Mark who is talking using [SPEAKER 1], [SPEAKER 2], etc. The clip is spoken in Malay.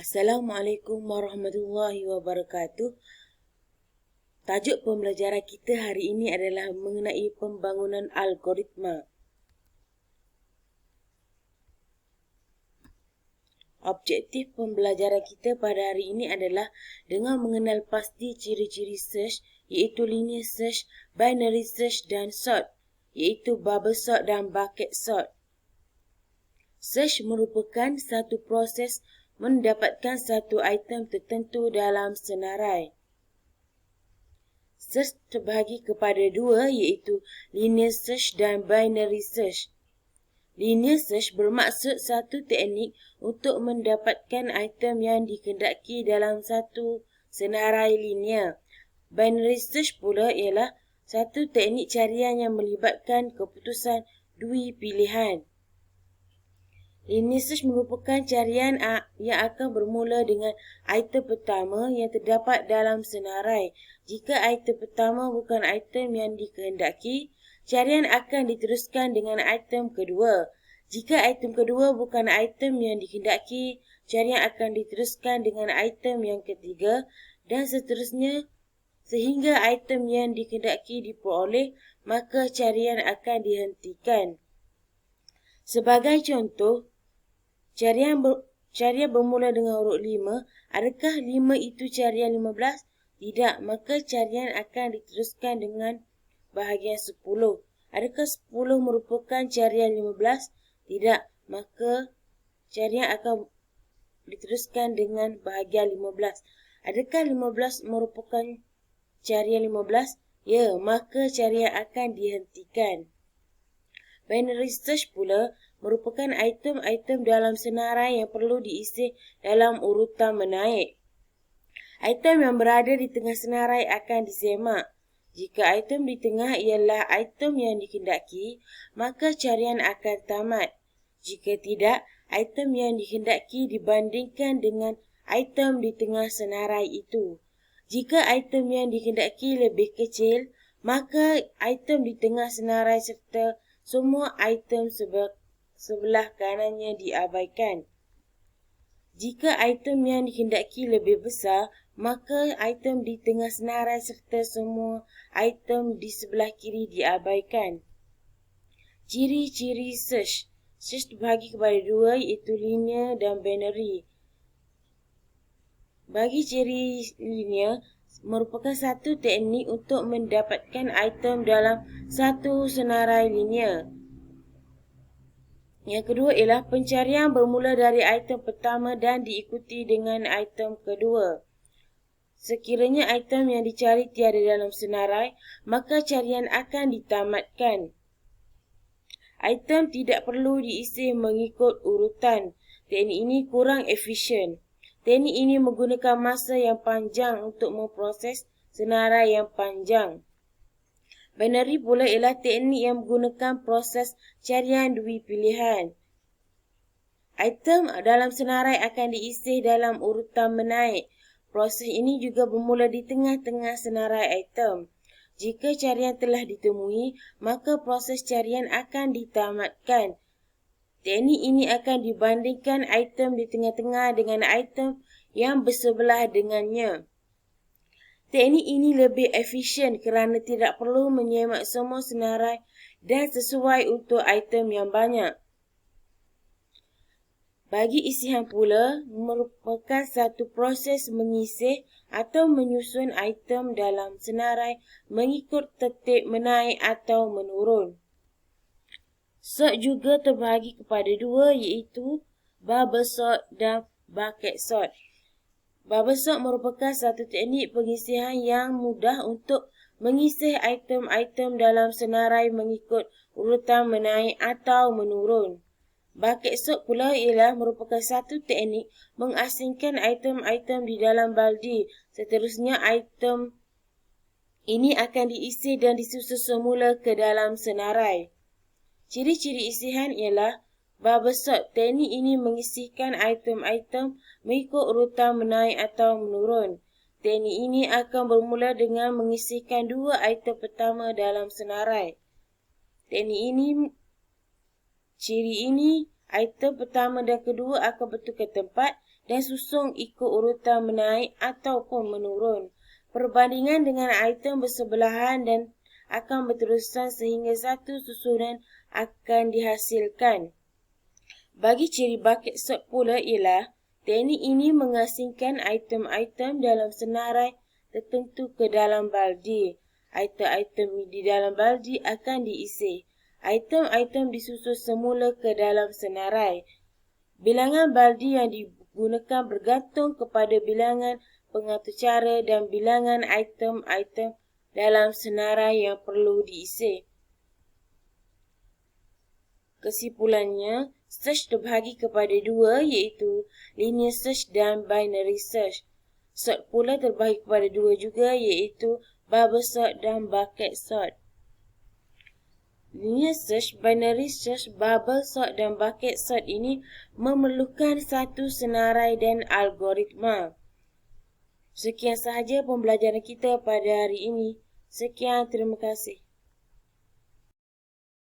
[SPEAKER 1] Assalamualaikum warahmatullahi wabarakatuh. Tajuk pembelajaran kita hari ini adalah mengenai pembangunan algoritma. Objektif pembelajaran kita pada hari ini adalah dengan mengenal pasti ciri-ciri search, iaitu linear search, binary search dan sort, iaitu bubble sort dan bucket sort. Search merupakan satu proses mendapatkan satu item tertentu dalam senarai. Search terbahagi kepada dua, iaitu linear search dan binary search. Linear search bermaksud satu teknik untuk mendapatkan item yang dikehendaki dalam satu senarai linear. Binary search pula ialah satu teknik carian yang melibatkan keputusan dui pilihan. Linear search merupakan carian yang akan bermula dengan item pertama yang terdapat dalam senarai. Jika item pertama bukan item yang dikehendaki, carian akan diteruskan dengan item kedua. Jika item kedua bukan item yang dikehendaki, carian akan diteruskan dengan item yang ketiga dan seterusnya sehingga item yang dikehendaki diperoleh, maka carian akan dihentikan. Sebagai contoh, carian bermula dengan huruf 5. Adakah 5 itu carian 15? Tidak, maka carian akan diteruskan dengan bahagian 10. Adakah 10 merupakan carian 15? Tidak, maka carian akan diteruskan dengan bahagian 15. Adakah 15 merupakan carian 15? Ya, maka carian akan dihentikan. Binary search pula merupakan item-item dalam senarai yang perlu diisi dalam urutan menaik. Item yang berada di tengah senarai akan disemak. Jika item di tengah ialah item yang dikehendaki, maka carian akan tamat. Jika tidak, item yang dikehendaki dibandingkan dengan item di tengah senarai itu. Jika item yang dikehendaki lebih kecil, maka item di tengah senarai serta semua item sebelah kanannya diabaikan. Jika item yang dikehendaki lebih besar, maka item di tengah senarai serta semua item di sebelah kiri diabaikan. Ciri-ciri search. Search terbahagi kepada dua, iaitu linear dan binary. Bagi ciri linear, merupakan satu teknik untuk mendapatkan item dalam satu senarai linear. Yang kedua ialah pencarian bermula dari item pertama dan diikuti dengan item kedua. Sekiranya item yang dicari tiada dalam senarai, maka carian akan ditamatkan. Item tidak perlu diisi mengikut urutan. Teknik ini kurang efisien. Teknik ini menggunakan masa yang panjang untuk memproses senarai yang panjang. Binary pula ialah teknik yang menggunakan proses carian dui pilihan. Item dalam senarai akan diisi dalam urutan menaik. Proses ini juga bermula di tengah-tengah senarai item. Jika carian telah ditemui, maka proses carian akan ditamatkan. Teknik ini akan dibandingkan item di tengah-tengah dengan item yang bersebelah dengannya. Teknik ini lebih efisien kerana tidak perlu menyemak semua senarai dan sesuai untuk item yang banyak. Bagi isihan pula, merupakan satu proses mengisi atau menyusun item dalam senarai mengikut tertib menaik atau menurun. Sort juga terbahagi kepada dua, iaitu bubble sort dan bucket sort. Bubble sort merupakan satu teknik pengisian yang mudah untuk mengisi item-item dalam senarai mengikut urutan menaik atau menurun. Bucket sort pula ialah merupakan satu teknik mengasingkan item-item di dalam baldi. Seterusnya item ini akan diisi dan disusun semula ke dalam senarai. Ciri-ciri isian ialah bubble sort. Teknik ini mengisihkan item-item mengikut urutan menaik atau menurun. Teknik ini akan bermula dengan mengisihkan dua item pertama dalam senarai. Ciri ini, item pertama dan kedua akan bertukar tempat dan susun ikut urutan menaik ataupun menurun. Perbandingan dengan item bersebelahan dan akan berterusan sehingga satu susunan akan dihasilkan. Bagi ciri bucket sort pula ialah teknik ini mengasingkan item-item dalam senarai tertentu ke dalam baldi. Item-item di dalam baldi akan diisi. Item-item disusun semula ke dalam senarai. Bilangan baldi yang digunakan bergantung kepada bilangan pengatur cara dan bilangan item-item dalam senarai yang perlu diisi. Kesimpulannya, search terbahagi kepada dua iaitu linear search dan binary search. Sort pula terbahagi kepada dua juga iaitu bubble sort dan bucket sort. Linear search, binary search, bubble sort dan bucket sort ini memerlukan satu senarai dan algoritma. Sekian sahaja pembelajaran kita pada hari ini. Sekian, terima kasih.